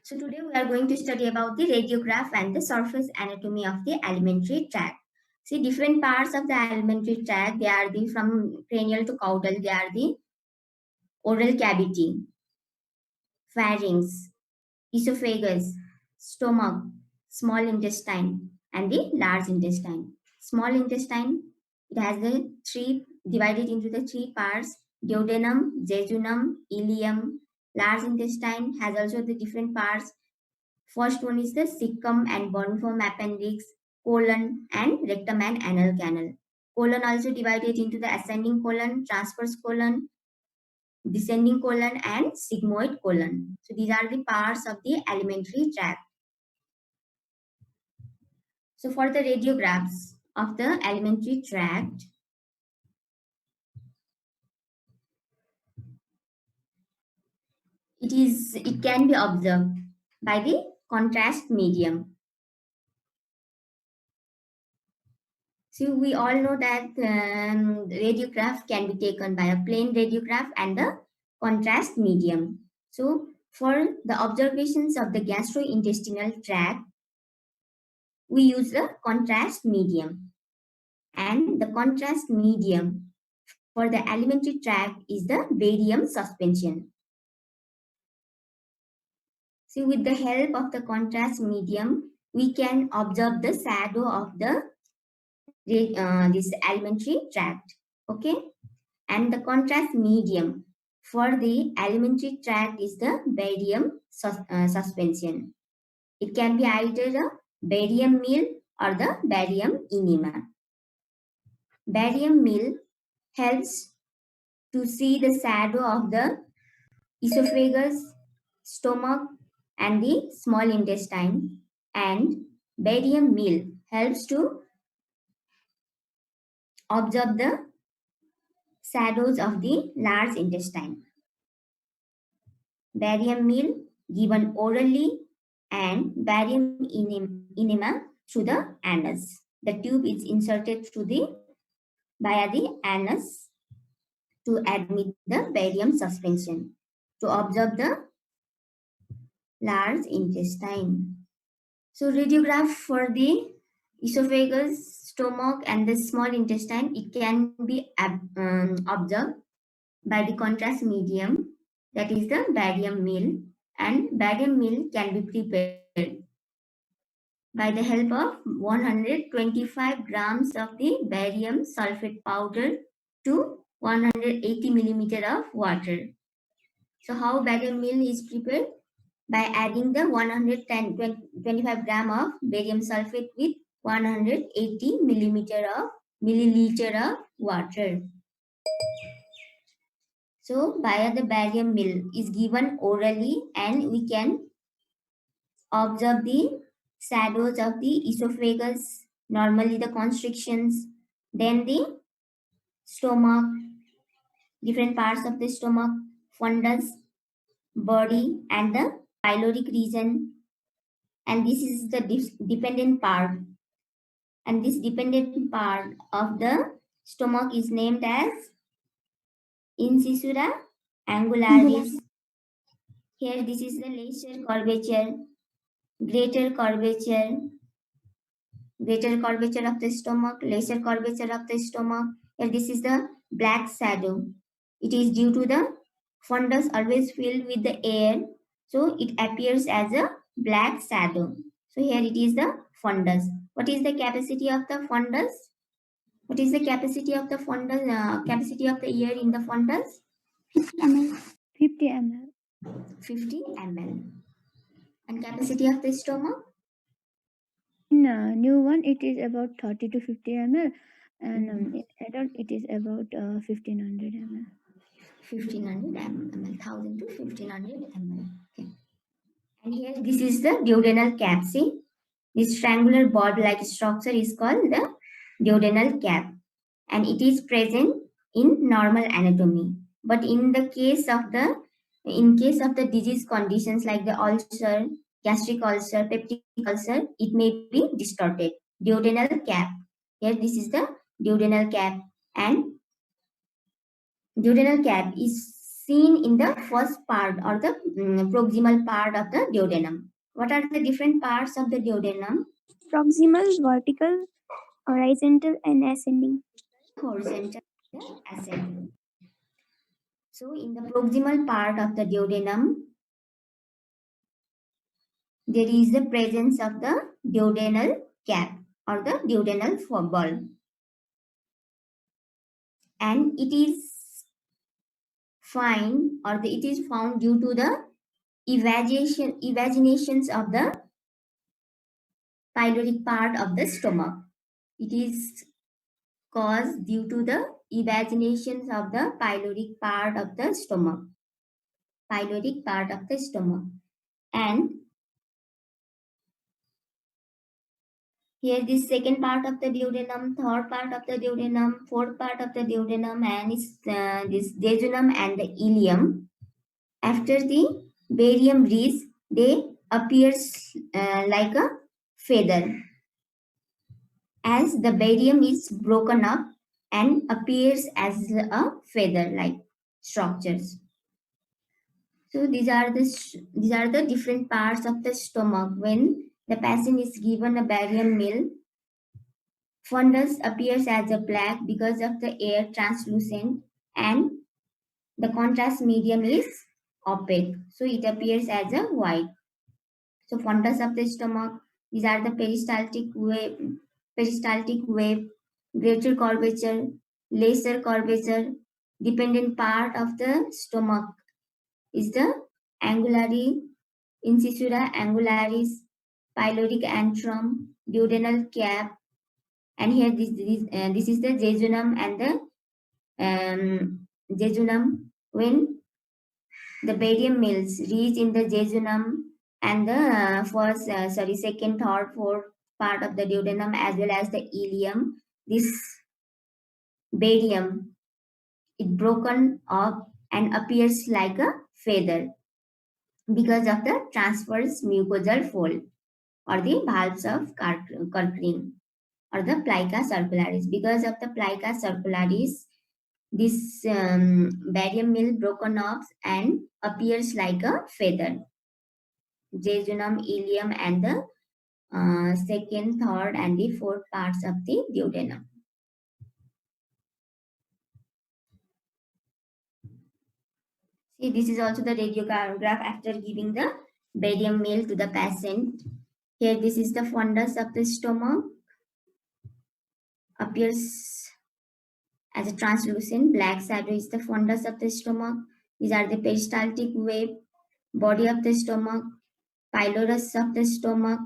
So today we are going to study about the radiograph and the surface anatomy of the alimentary tract. See, different parts of the alimentary tract, they are the from cranial to caudal, they are the oral cavity, pharynx, esophagus, stomach, small intestine, and the large intestine. Small intestine, it has the three divided into the three parts: duodenum, jejunum, ileum. Large intestine has also the different parts. First one is the cecum and boniform appendix, colon, and rectum and anal canal. Colon also divided into the ascending colon, transverse colon, descending colon, and sigmoid colon. So these are the parts of the alimentary tract. So for the radiographs of the alimentary tract, it can be observed by the contrast medium. So we all know that radiograph can be taken by a plain radiograph and the contrast medium. So for the observations of the gastrointestinal tract, we use the contrast medium. And the contrast medium for the alimentary tract is the barium suspension. So with the help of the contrast medium, we can observe the shadow of the this alimentary tract. Okay, and the contrast medium for the alimentary tract is the barium suspension. It can be either a barium meal or the barium enema. Barium meal helps to see the shadow of the esophagus, stomach, and the small intestine, and barium meal helps to observe the shadows of the large intestine. Barium meal given orally and barium enema through the anus. The tube is inserted via the anus to admit the barium suspension to observe the large intestine. So radiograph for the esophagus, stomach, and the small intestine, it can be observed by the contrast medium, that is the barium meal, and barium meal can be prepared by the help of 125 grams of the barium sulfate powder to 180 millimeter of water. So how barium meal is prepared? By adding the 125 gram of barium sulfate with 180 milliliter of water. So via the barium meal is given orally, and we can observe the shadows of the esophagus, normally the constrictions, then the stomach, different parts of the stomach, fundus, body, and the pyloric region. And this is the dependent part. And this dependent part of the stomach is named as incisura angularis. Here, this is the lesser curvature, greater curvature of the stomach, lesser curvature of the stomach. Here, this is the black shadow. It is due to the fundus always filled with the air, so it appears as a black shadow. So here it is the fundus. What is the capacity of the fundus? What is the capacity of the fundus? Capacity of the air in the fundus? 50 ml. 50 ml. 50 ml. And capacity of the stomach? In a new one, it is about 30 to 50 ml, and in adult, it is about 1500 ml. 1500 ml, 1000 to 1500 ml. Okay. And here, this is the duodenal cap. See, this triangular bulb-like structure is called the duodenal cap, and it is present in normal anatomy. But in case of the disease conditions like the ulcer, gastric ulcer, peptic ulcer, it may be distorted. Duodenal cap. Here, this is the duodenal cap, and duodenal cap is seen in the first part or the proximal part of the duodenum. What are the different parts of the duodenum? Proximal, vertical, horizontal, and ascending. Horizontal and ascending. So in the proximal part of the duodenum, there is the presence of the duodenal cap or the duodenal ball, and it is it is found due to the evaginations of the pyloric part of the stomach. It is caused due to the evaginations of the pyloric part of the stomach. Pyloric part of the stomach. And here this second part of the duodenum, third part of the duodenum, fourth part of the duodenum, and this jejunum and the ileum. After the barium breeze, they appears like a feather. As the barium is broken up and appears as a feather-like structures. So these are the different parts of the stomach. When the patient is given a barium meal, fundus appears as a black because of the air translucent, and the contrast medium is opaque. So it appears as a white. So fundus of the stomach, these are the peristaltic wave, greater curvature, lesser curvature. Dependent part of the stomach is the angulari, incisura angularis, pyloric antrum, duodenal cap, and here this is the jejunum and the jejunum. When the barium mills reach in the jejunum and the second, third, fourth part of the duodenum as well as the ileum, this barium it broken up and appears like a feather because of the transverse mucosal fold or the valves of Kerckring or the plica circularis. Because of the plica circularis, this barium mill broken off and appears like a feather. Jejunum, ileum, and the second, third, and the fourth parts of the duodenum. See, this is also the radiograph after giving the barium meal to the patient. Here, this is the fundus of the stomach. Appears as a translucent black shadow is the fundus of the stomach. These are the peristaltic wave, body of the stomach, pylorus of the stomach.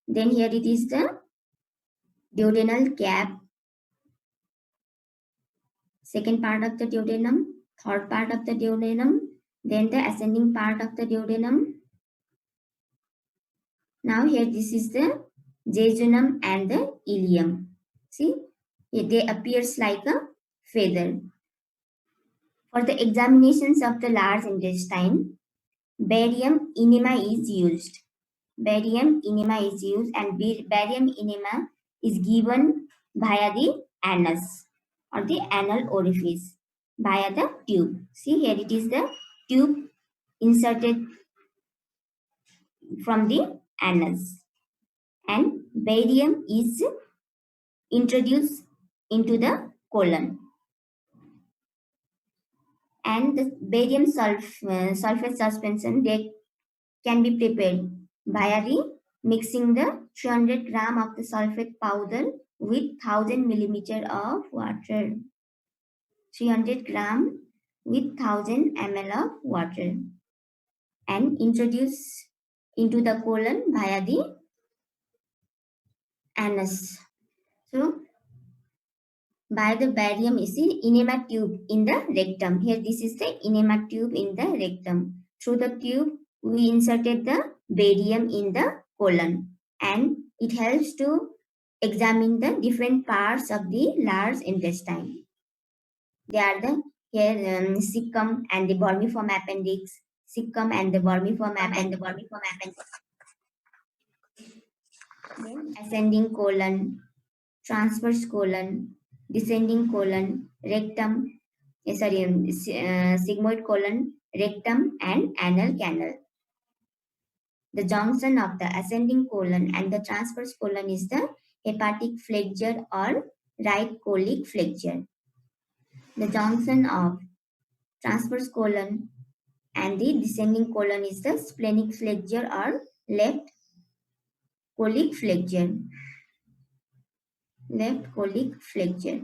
Then here it is the duodenal cap, second part of the duodenum, third part of the duodenum, then the ascending part of the duodenum. Now here this is the jejunum and the ileum. See, they appears like a feather. For the examinations of the large intestine, barium enema is used. Barium enema is used, and barium enema is given via the anus or the anal orifice via the tube. See, here it is the tube inserted from the anus, and barium is introduced into the colon, and the barium sulfate suspension they can be prepared via the mixing the 300 gram of the sulfate powder with 1000 millimeter of water. 300 gram with 1000 ml of water, and introduce into the colon via the anus. So by the barium is the enema tube in the rectum. Here this is the enema tube in the rectum. Through the tube we inserted the barium in the colon, and it helps to examine the different parts of the large intestine. They are the here cecum and the vermiform appendix, cecum and the vermiform appendix, then ascending colon, transverse colon, descending colon, rectum, sigmoid colon, rectum, and anal canal. The junction of the ascending colon and the transverse colon is the hepatic flexure or right colic flexure. The junction of transverse colon and the descending colon is the splenic flexure or left colic flexure. Left colic flexure.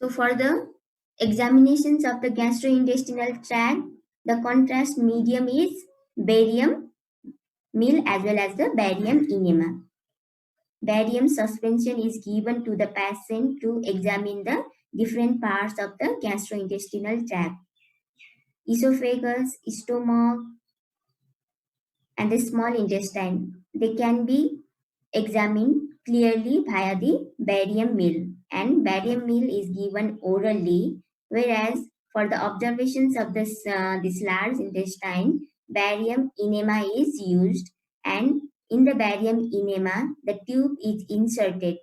So for the examinations of the gastrointestinal tract, the contrast medium is barium meal as well as the barium enema. Barium suspension is given to the patient to examine the different parts of the gastrointestinal tract. Esophagus, stomach, and the small intestine. They can be examined clearly via the barium meal, and barium meal is given orally, whereas for the observations of this large intestine, barium enema is used, and in the barium enema, the tube is inserted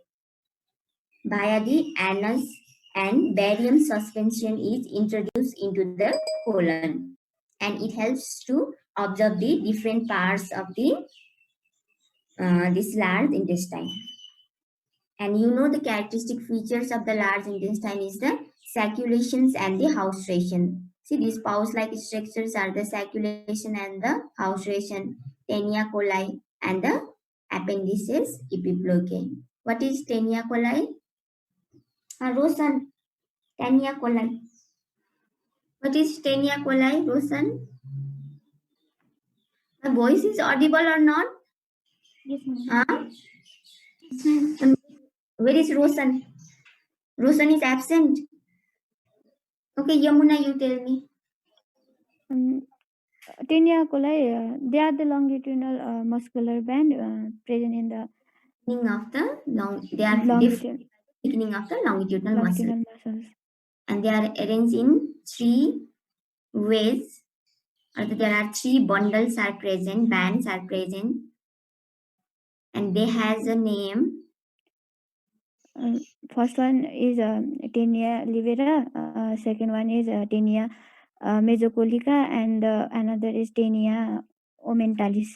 via the anus and barium suspension is introduced into the colon, and it helps to observe the different parts of the this large intestine. And you know the characteristic features of the large intestine is the saculations and the haustration. See, these pouch-like structures are the sacculation and the haustration, Taenia coli, and the appendices epiploicae. What is Taenia coli? Rosan, Taenia coli. What is Taenia coli, Rosan? My voice is audible or not? Yes, ma'am. Huh? Yes, ma'am. Where is Rosan? Rosan is absent. Okay, Yamuna, you tell me. Taenia coli, they are the longitudinal muscular band present in the Beginning of the long, they are longitudinal beginning of the longitudinal muscle, muscles. and they are arranged in three ways. Or there are three bundles are present, bands are present, and they has a name. First one is Taenia livera, second one is Taenia mesocolica, and another is Taenia omenthalis.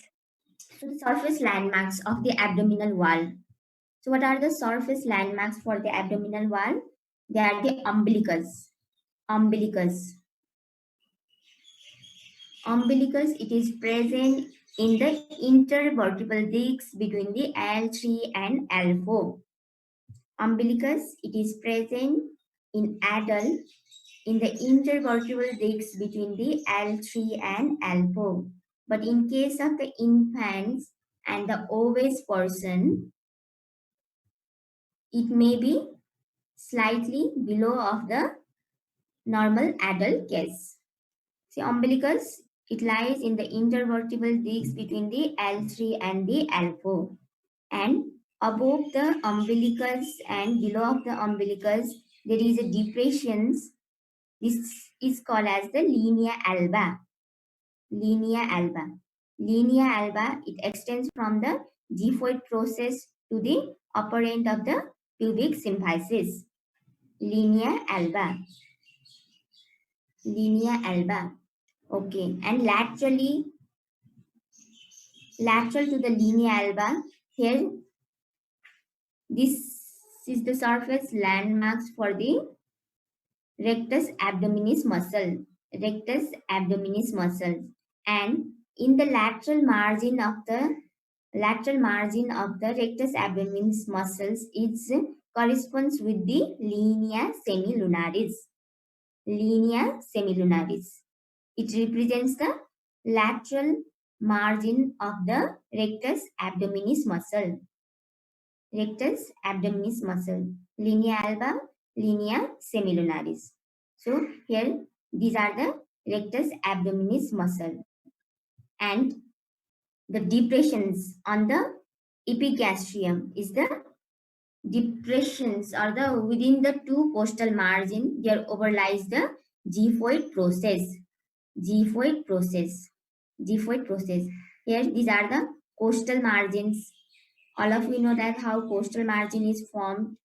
So the surface landmarks of the abdominal wall. So what are the surface landmarks for the abdominal wall? They are the umbilicus. Umbilicus. Umbilicus, it is present in the intervertebral discs between the L3 and L4. Umbilicus, it is present in adult in the intervertebral discs between the L3 and L4. But in case of the infants and the obese person, it may be slightly below of the normal adult case. See, umbilicus, it lies in the intervertebral discs between the L3 and the L4. And above the umbilicus and below of the umbilicus, there is a depressions. This is called as the linea alba. Linea alba. Linea alba, it extends from the xiphoid process to the upper end of the pubic symphysis. Linea alba. Linea alba. Okay, and lateral to the linea alba, here this is the surface landmarks for the rectus abdominis muscle. Rectus abdominis muscle. And in the lateral margin of the rectus abdominis muscles, it corresponds with the linea semilunaris. Linea semilunaris. It represents the lateral margin of the rectus abdominis muscle. Rectus abdominis muscle. Linea alba, linea semilunaris. So here these are the rectus abdominis muscle. And the depressions on the epigastrium is the depressions or the within the two costal margin, there overlies the xiphoid process. Xiphoid process. Xiphoid process. Here these are the costal margins. All of you know that how costal margin is formed,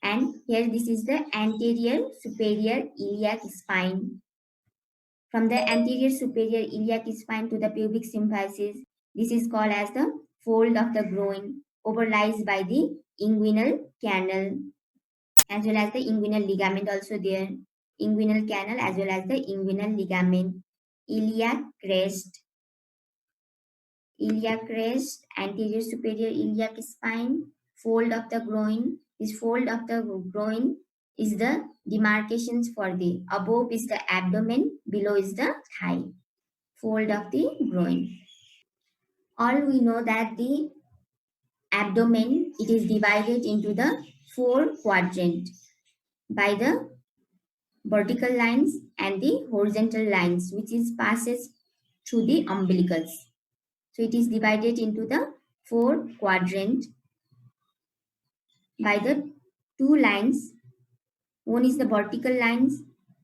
And here this is the anterior superior iliac spine. From the anterior superior iliac spine to the pubic symphysis, this is called as the fold of the groin, overlies by the inguinal canal, as well as the inguinal ligament also there. Inguinal canal as well as the inguinal ligament. Iliac crest, anterior superior iliac spine, fold of the groin. This fold of the groin is the demarcations for the above is the abdomen, below is the thigh. Fold of the groin. All we know that the abdomen, it is divided into the 4 quadrant by the vertical lines and the horizontal lines, which is passes through the umbilicus. So it is divided into the 4 quadrant by the 2 lines. One is the vertical lines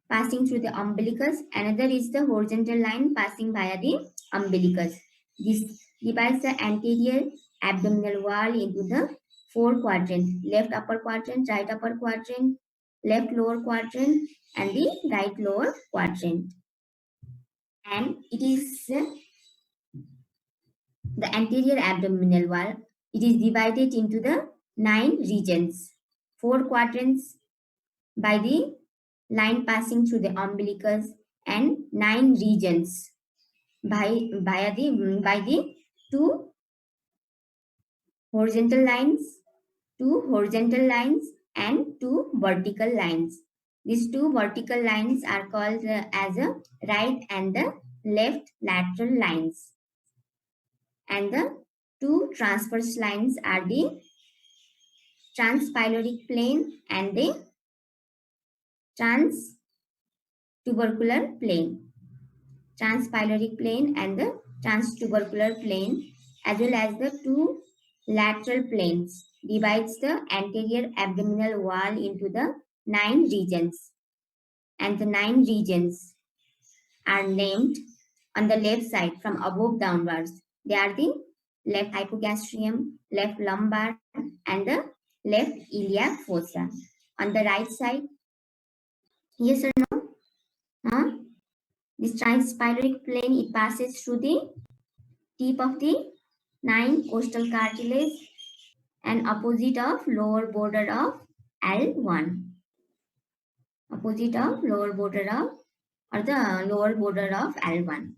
passing through the umbilicus, another is the horizontal line passing via the umbilicus. This divides the anterior abdominal wall into the 4 quadrants: left upper quadrant, right upper quadrant, left lower quadrant, and the right lower quadrant. And it is the anterior abdominal wall. It is divided into the 9 regions, 4 quadrants by the line passing through the umbilicus, and 9 regions by the 2 horizontal lines, 2 horizontal lines, and 2 vertical lines. These 2 vertical lines are called as a right and the left lateral lines. And the 2 transverse lines are the transpyloric plane and the transtubercular plane. Transpyloric plane and the transtubercular plane, as well as the 2 lateral planes, divides the anterior abdominal wall into the 9 regions. And the 9 regions are named on the left side from above downwards. They are the left hypogastrium, left lumbar, and the left iliac fossa. On the right side, yes or no? Huh? This transpyloric plane, it passes through the tip of the 9 costal cartilage and opposite of lower border of L1. Opposite of lower border of, or the lower border of L1.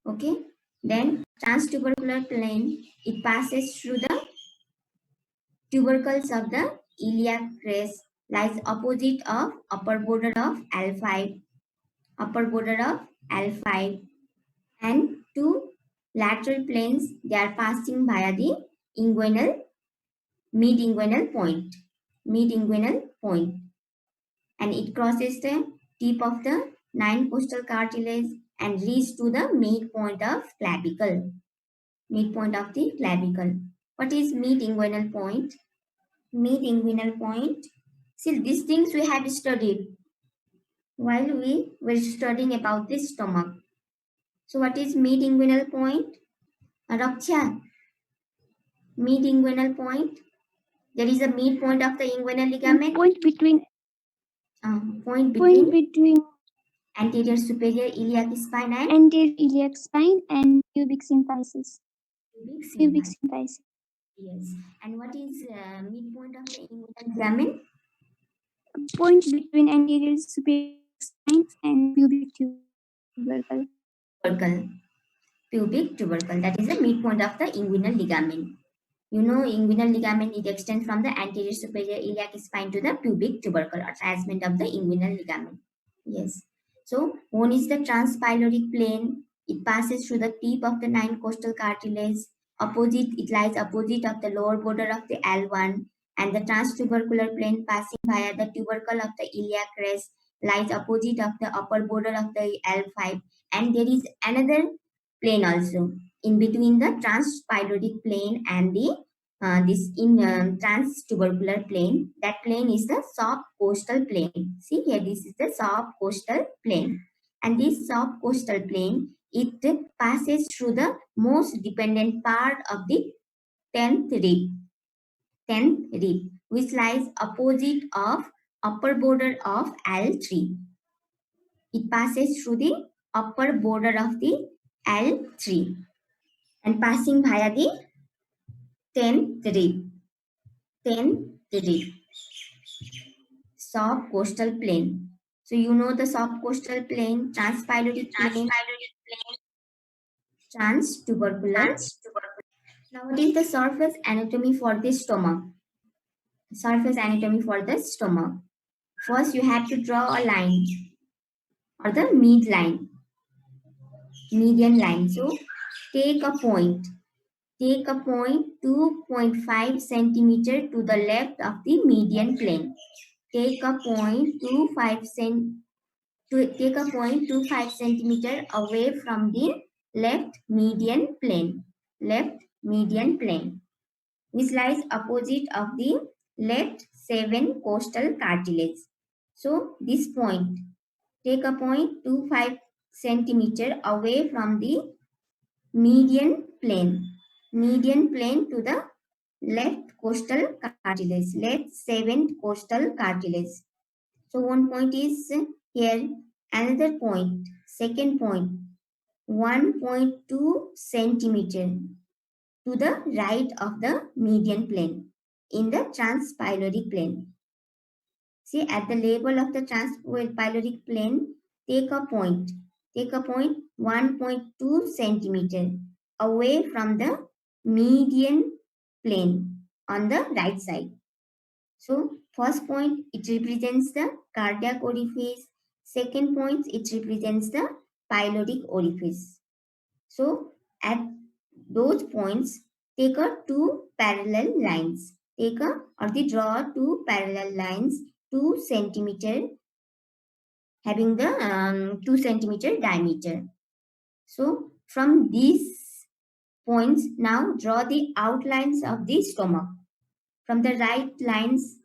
Okay. Then transtubercular plane, it passes through the tubercles of the iliac crest, lies opposite of upper border of L5. Upper border of L5. And 2 lateral planes, they are passing via the inguinal, mid-inguinal point. Mid-inguinal point. And it crosses the tip of the 9 costal cartilage and reaches to the midpoint of clavicle. Midpoint of the clavicle. What is mid-inguinal point? Mid-inguinal point. See, these things we have studied while we were studying about the stomach. So what is mid-inguinal point? Raksha. Mid-inguinal point. There is a midpoint of the inguinal ligament. Point between Anterior superior iliac spine and anterior iliac spine and pubic symphysis. Pubic symphysis. Yes. And what is midpoint of the inguinal ligament? Point between anterior superior spine and pubic tubercle. Pubic tubercle. That is the midpoint of the inguinal ligament. You know, inguinal ligament, it extends from the anterior superior iliac spine to the pubic tubercle, attachment of the inguinal ligament. Yes. So one is the transpyloric plane. It passes through the tip of the 9 costal cartilage. It lies opposite of the lower border of the L1, and the transtubercular plane passing via the tubercle of the iliac crest lies opposite of the upper border of the L5. And there is another plane also in between the transpyloric plane and the transtubercular plane. That plane is the subcostal plane. See here, this is the subcostal plane, and this subcostal plane, it passes through the most dependent part of the 10th rib. 10th rib. which lies opposite of upper border of L3. It passes through the upper border of the L3 and passing via the 10th rib. 10th rib. Subcoastal plain. So you know the subcoastal plain, transpyloric plain, transtubercular. Now what is the surface anatomy for the stomach? Surface anatomy for the stomach. First you have to draw a line or the midline, median line. So take a point. Take a point 2.5 centimeter to the left of the median plane. Take a point 25 centimeter away from the left median plane. Left median plane, which lies opposite of the left 7 costal cartilage. So this point, take a point 25 centimeter away from the median plane to the left costal cartilage, left 7th costal cartilage. So one point is here, another point, second point, 1.2 centimeter to the right of the median plane in the transpyloric plane. See, at the level of the transpyloric plane, take a point 1.2 centimeter away from the median plane on the right side. So first point, it represents the cardiac orifice. Second point, it represents the pyloric orifice. So at those points, take a two parallel lines. Draw two parallel lines 2 centimeter having the 2 centimeter diameter. So from these points, now draw the outlines of the stomach. From the right lines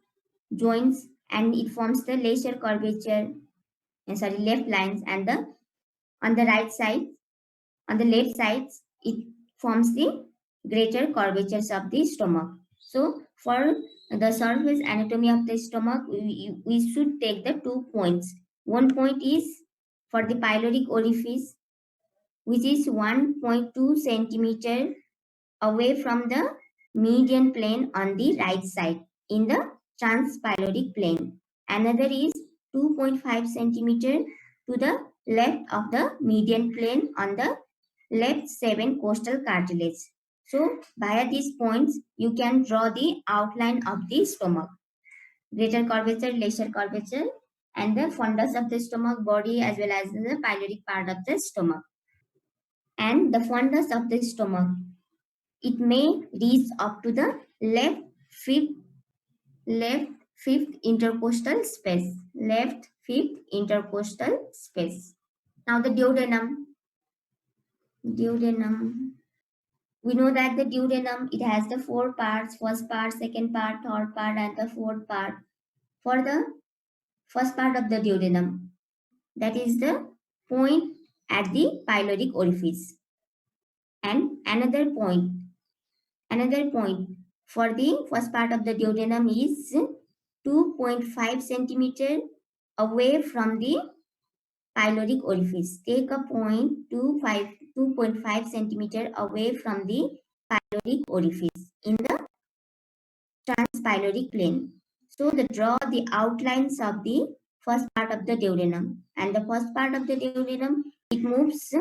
joins and it forms the lesser curvature, left lines, and on the right side, on the left sides, it forms the greater curvatures of the stomach. So for the surface anatomy of the stomach, we should take the 2 points. One point is for the pyloric orifice, which is 1.2 centimeter away from the median plane on the right side in the transpyloric plane. Another is 2.5 centimeter to the left of the median plane on the left 7 costal cartilage. So via these points, you can draw the outline of the stomach. Greater curvature, lesser curvature, and the fundus of the stomach body as well as the pyloric part of the stomach. And the fundus of the stomach, it may reach up to the left fifth intercostal space. Left fifth intercostal space. Now the duodenum. We know that the duodenum, it has the 4 parts: first part, second part, third part, and the fourth part. For the first part of the duodenum, that is the point at the pyloric orifice. And another point for the first part of the duodenum is 2.5 centimeter away from the pyloric orifice. Take a point 2.5 centimeter away from the pyloric orifice in the transpyloric plane. So draw the outlines of the first part of the duodenum, and the first part of the duodenum, it moves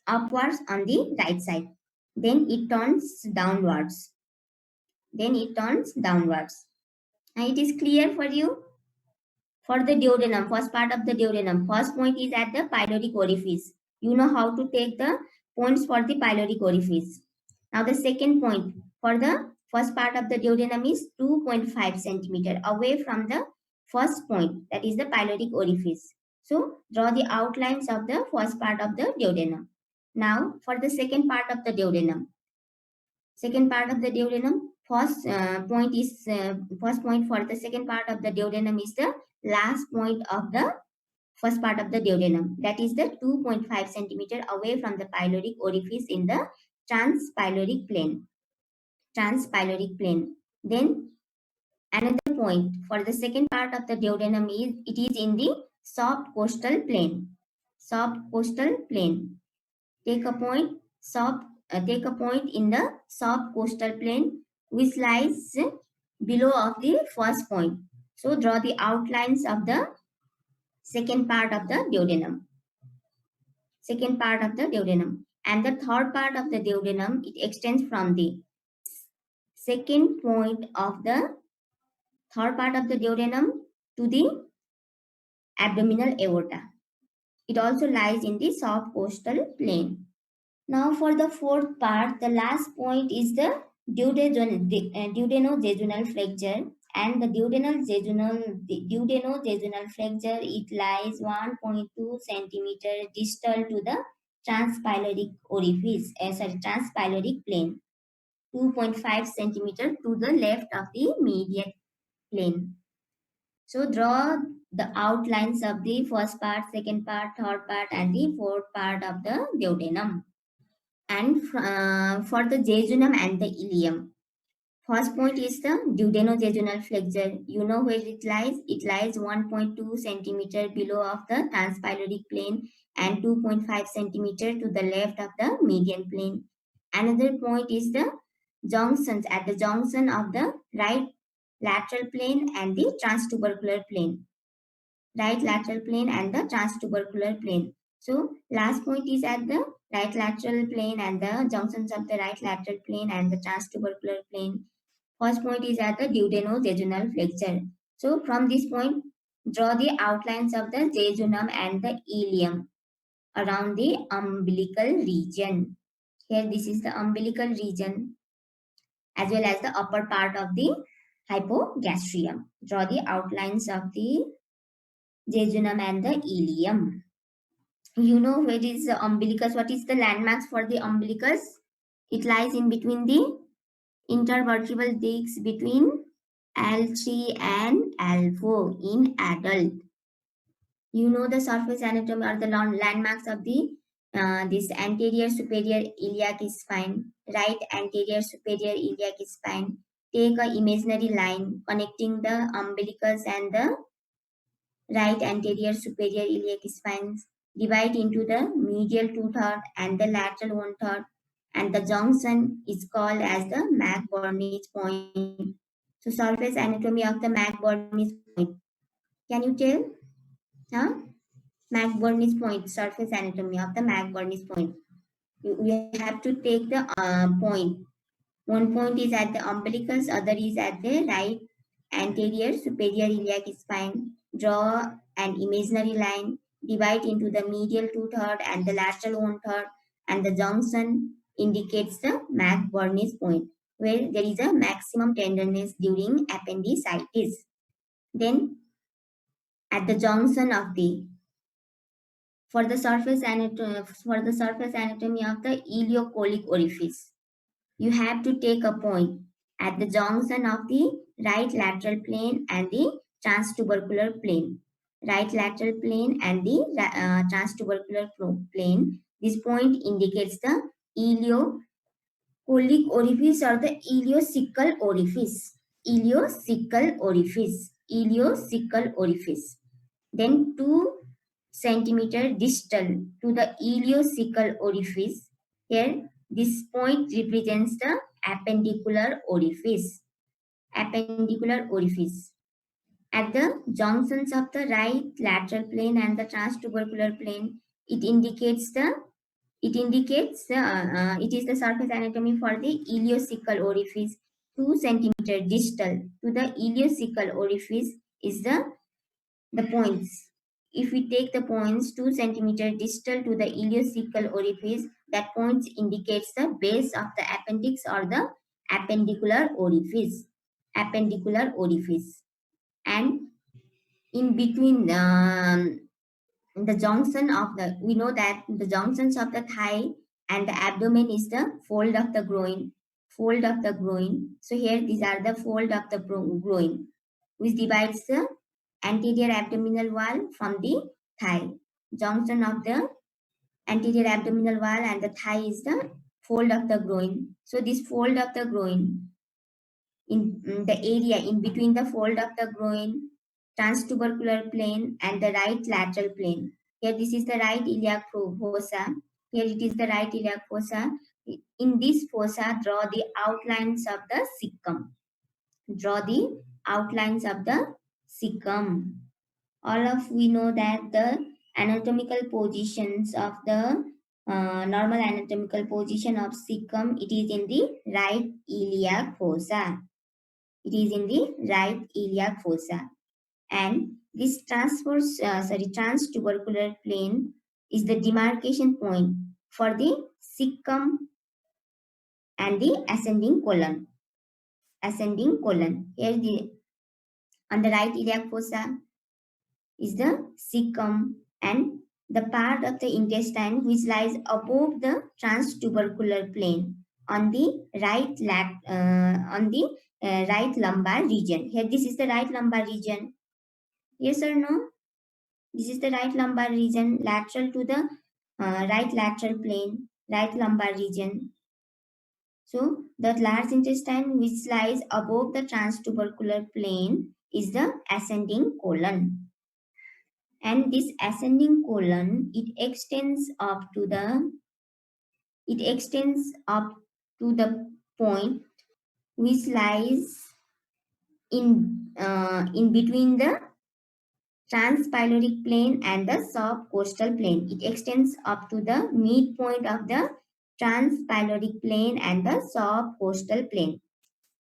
upwards on the right side. Then it turns downwards. And it is clear for you? For the duodenum, first part of the duodenum, first point is at the pyloric orifice. You know how to take the points for the pyloric orifice. Now the second point for the first part of the duodenum is 2.5 centimeter away from the first point, that is the pyloric orifice. So draw the outlines of the first part of the duodenum. Now for the second part of the duodenum. First point for the second part of the duodenum is the last point of the first part of the duodenum. That is the 2.5 centimeter away from the pyloric orifice in the transpyloric plane. Then Another point for the second part of the duodenum is it is in the soft coastal plain. Soft coastal plain. Take a point. Take a point in the soft coastal plain which lies below of the first point. So draw the outlines of the second part of the duodenum. Second part of the duodenum. And the third part of the duodenum, it extends from the second point of the third part of the duodenum to the abdominal aorta. It also lies in the soft coastal plain. Now for the fourth part, the last point is the duodenojejunal flexure, and the duodenojejunal flexure, it lies 1.2 centimeter distal to the transpyloric orifice, transpyloric plane, 2.5 centimeter to the left of the medial plane. So draw the outlines of the first part, second part, third part, and the fourth part of the duodenum. And for the jejunum and the ileum, first point is the duodenojejunal flexure. You know where it lies? It lies 1.2 centimeter below of the transpyloric plane and 2.5 centimeter to the left of the median plane. Another point is the junctions, at the junction of the right lateral plane and the transtubercular plane. Right lateral plane and the transtubercular plane. So last point is at the right lateral plane and the junctions of the right lateral plane and the transtubercular plane. First point is at the duodenojejunal flexure. So from this point, draw the outlines of the jejunum and the ileum around the umbilical region. Here this is the umbilical region as well as the upper part of the hypogastrium. Draw the outlines of the jejunum and the ileum. You know where is the umbilicus? What is the landmarks for the umbilicus? It lies in between the intervertebral discs between L3 and L4 in adult. You know the surface anatomy or the landmarks of the this anterior superior iliac spine, right anterior superior iliac spine. Take a imaginary line connecting the umbilicus and the right anterior superior iliac spines, divide into the medial 2/3 and the lateral 1/3, and the junction is called as the McBurney's point. So surface anatomy of the McBurney's point. Can you tell? Huh? McBurney's point, surface anatomy of the McBurney's point. You have to take the point. One point is at the umbilicus, other is at the right anterior superior iliac spine. Draw an imaginary line, divide into the medial 2/3 and the lateral 1/3, and the junction indicates the McBurney's point, where there is a maximum tenderness during appendicitis. Then, at the junction of the for the surface anatomy of the ileocholic orifice, you have to take a point at the junction of the right lateral plane and the transtubercular plane. Right lateral plane and the transtubercular plane. This point indicates the ileocholic orifice or the ileocecal orifice. Ileocecal orifice. Ileocecal orifice. Then 2 centimeter distal to the ileocecal orifice. Here, this point represents the appendicular orifice. Appendicular orifice. At the junctions of the right lateral plane and the transtubercular plane, it is the surface anatomy for the ileocecal orifice. 2 centimeter distal to the ileocecal orifice is the points. If we take the points 2 centimeter distal to the ileocecal orifice, that point indicates the base of the appendix or the appendicular orifice. Appendicular orifice. And in between the junction of the, we know that the junctions of the thigh and the abdomen is the fold of the groin. Fold of the groin. So here these are the fold of the groin, which divides the anterior abdominal wall from the thigh. Junction of the anterior abdominal wall and the thigh is the fold of the groin. So this fold of the groin in the area in between the fold of the groin, transtubercular plane, and the right lateral plane. Here this is the right iliac fossa. Here it is the right iliac fossa. In this fossa, draw the outlines of the cecum. Draw the outlines of the cecum. All of we know that the anatomical positions of the normal anatomical position of cecum, it is in the right iliac fossa. It is in the right iliac fossa. And this transtubercular plane is the demarcation point for the cecum and the ascending colon. Ascending colon. Here the on the right iliac fossa is the cecum and the part of the intestine which lies above the transtubercular plane on the right lumbar region. Here this is the right lumbar region. Yes or no? This is the right lumbar region lateral to the right lateral plane, right lumbar region. So the large intestine which lies above the transtubercular plane is the ascending colon. And this ascending colon, it extends up to the point which lies in between the transpyloric plane and the subcostal plane. It extends up to the midpoint of the transpyloric plane and the subcostal plane.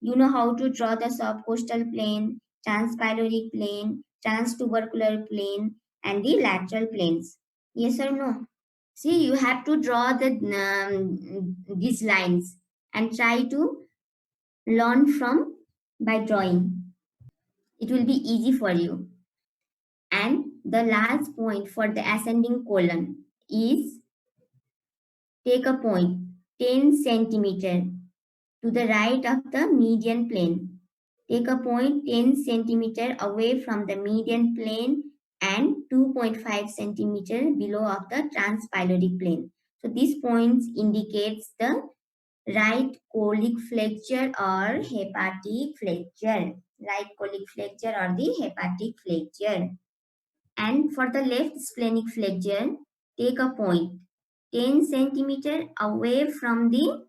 You know how to draw the subcostal plane, transpyloric plane, transtubercular plane, and the lateral planes. Yes or no? See, you have to draw these lines and try to learn from by drawing. It will be easy for you. And the last point for the ascending colon is take a point 10 centimeter to the right of the median plane. Take a point 10 centimeter away from the median plane and 2.5 centimeter below of the transpyloric plane. So these points indicates the right colic flexure or hepatic flexure. Right colic flexure or the hepatic flexure. And for the left splenic flexure, take a point 10 centimeter away from the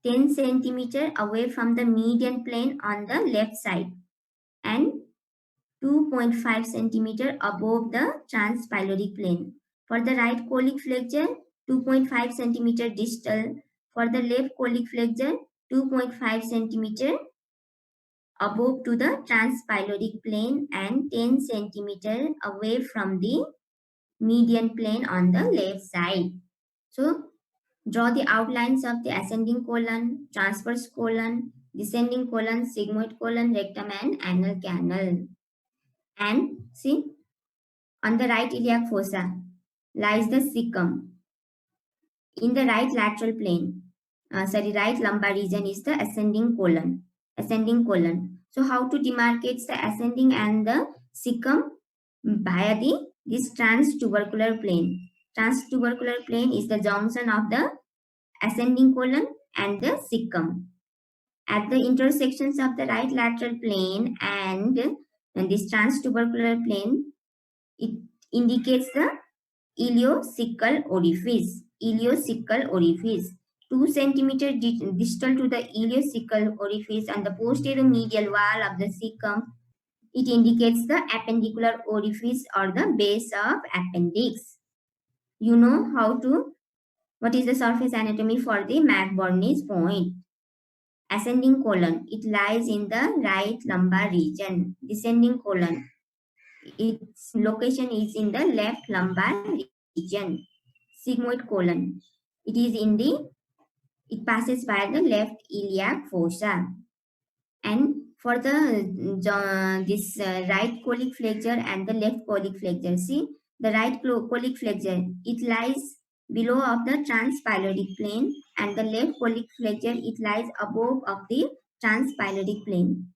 10 centimeter away from the median plane on the left side and 2.5 centimeter above the transpyloric plane. For the right colic flexure, 2.5 centimeter distal. For the left colic flexure, 2.5 centimeter above to the transpyloric plane and 10 centimeter away from the median plane on the left side. So draw the outlines of the ascending colon, transverse colon, descending colon, sigmoid colon, rectum and anal canal. And see, on the right iliac fossa lies the cecum. In the right lateral plane, right lumbar region is the ascending colon. Ascending colon. So how to demarcate the ascending and the cecum? Via this transtubercular plane. Transtubercular plane is the junction of the ascending colon and the cecum. At the intersections of the right lateral plane and this transtubercular plane, it indicates the ileocecal orifice. Ileocecal orifice. 2 centimeter distal to the ileocecal orifice on the posterior medial wall of the cecum. It indicates the appendicular orifice or the base of appendix. You know what is the surface anatomy for the McBurney's point. Ascending colon, it lies in the right lumbar region. Descending colon, its location is in the left lumbar region. Sigmoid colon, it passes by the left iliac fossa. And for the right colic flexure and the left colic flexure, see the right colic flexure, it lies below of the transpyloric plane and the left colic flexure, it lies above of the transpyloric plane.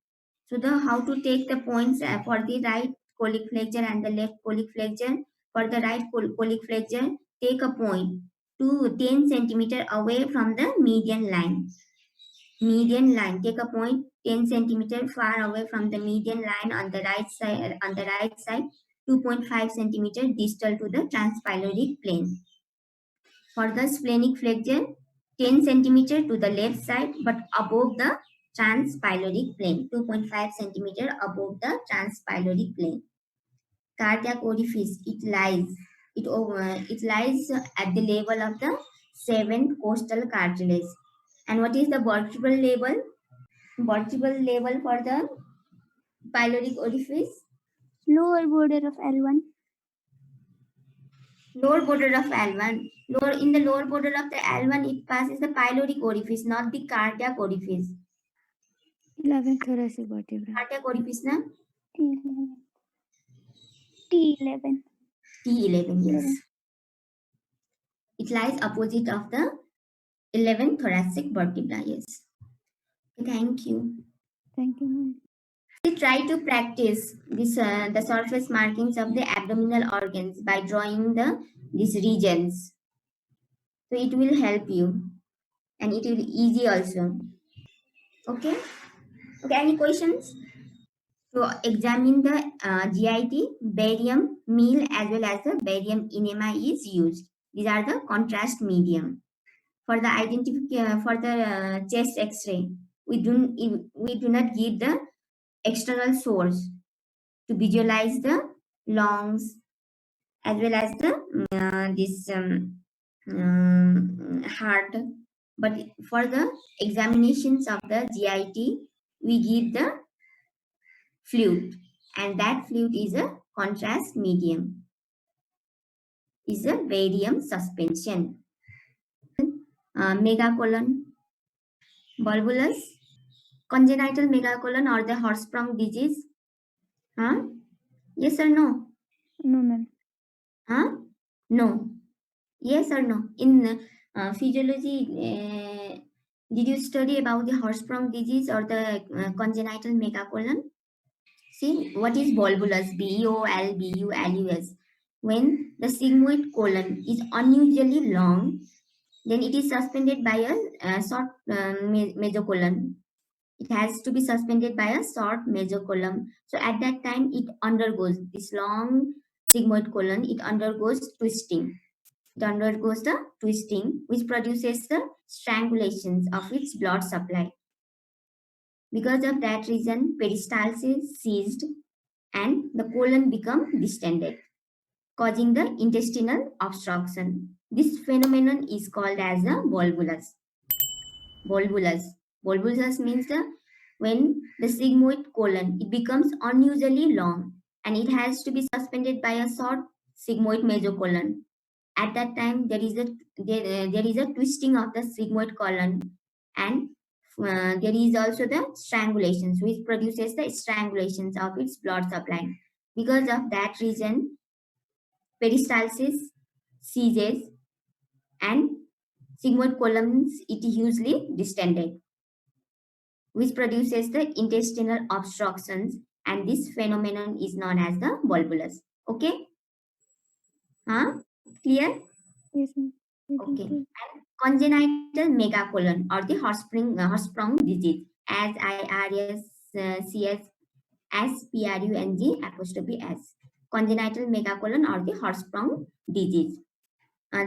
So how to take the points for the right colic flexure and the left colic flexure. For the right colic flexure, take a point 10 centimeter away from the median line. Median line, take a point 10 centimeter far away from the median line on the right side, 2.5 centimeter distal to the transpyloric plane. For the splenic flexion, 10 centimeter to the left side but above the transpyloric plane, 2.5 centimeter above the transpyloric plane. Cardiac orifice, it lies at the level of the 7th costal cartilage. And what is the vertebral level? Vertebral level for the pyloric orifice? Lower border of L1. Lower border of L1. In the lower border of the L1, it passes the pyloric orifice, not the cardiac orifice. 11 thoracic vertebra. Cardiac orifice, na? T11. T11, yes. It lies opposite of the 11th thoracic vertebra, yes. Thank you. Thank you, ma'am. We try to practice this the surface markings of the abdominal organs by drawing these regions. So it will help you and it will be easy also. Okay. Okay. Any questions? To examine the GIT, barium meal as well as the barium enema is used. These are the contrast medium. For the chest X-ray, we do not give the external source to visualize the lungs as well as the heart. But for the examinations of the GIT, we give the fluid, and that fluid is a contrast medium, is a barium suspension. Megacolon, volvulus, congenital megacolon or the Hirschsprung disease. Huh? Yes or no? No, ma'am. Huh? No. Yes or no? In physiology, did you study about the Hirschsprung disease or the congenital megacolon? See, what is volvulus? Volvulus. When the sigmoid colon is unusually long, then it is suspended by a short mesocolon. It has to be suspended by a short mesocolon. So at that time, it undergoes this long sigmoid colon. It undergoes twisting. It undergoes the twisting, which produces the strangulations of its blood supply. Because of that reason, peristalsis ceased and the colon become distended, causing the intestinal obstruction. This phenomenon is called as a volvulus. Volvulus means when the sigmoid colon it becomes unusually long and it has to be suspended by a short sigmoid mesocolon. At that time, there is a twisting of the sigmoid colon, and there is also the strangulations, which produces the strangulations of its blood supply. Because of that reason, peristalsis ceases and sigmoid columns it hugely distended, which produces the intestinal obstructions, and this phenomenon is known as the volvulus. Okay? Huh? Clear? Yes, ma'am. Okay. And congenital megacolon or the Hirschsprung disease, as IRSCS SPRUNG apostrophe S. Congenital megacolon or the Hirschsprung disease.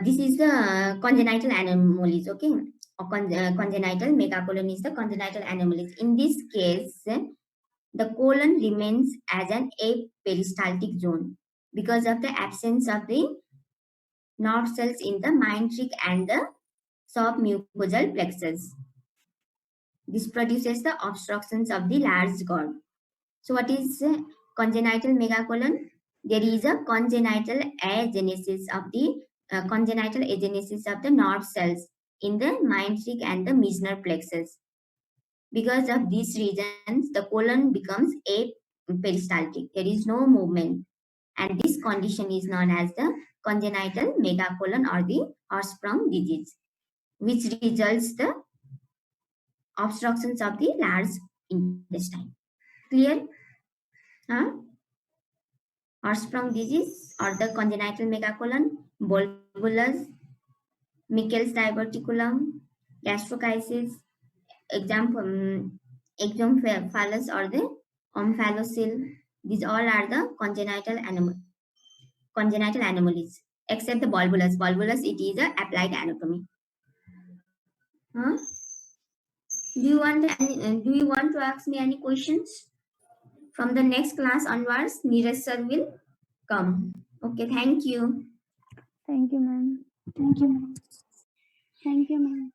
This is the congenital anomalies, okay? Or congenital megacolon is the congenital anomalies. In this case, the colon remains as an aperistaltic zone because of the absence of the nerve cells in the meningeal and the submucosal plexus. This produces the obstructions of the large gourd. So what is congenital megacolon? There is a congenital agenesis of the nerve cells in the meningeal and the Meissner plexus. Because of these reasons, the colon becomes aperistaltic. There is no movement, and this condition is known as the congenital megacolon or the Hirschsprung disease, which results the obstructions of the large intestine. Clear? Huh? Hirschsprung disease or the congenital megacolon, volvulus, Meckel's diverticulum, gastroschisis. Example ectocephalus or the omphalocele. These all are the congenital anomalies, except the volvulus. Volvulus, it is a applied anatomy. Huh? Do you want to ask me any questions? From the next class onwards, Neeraj sir will come. Okay, thank you. Thank you, ma'am. Thank you, ma'am. Thank you, ma'am.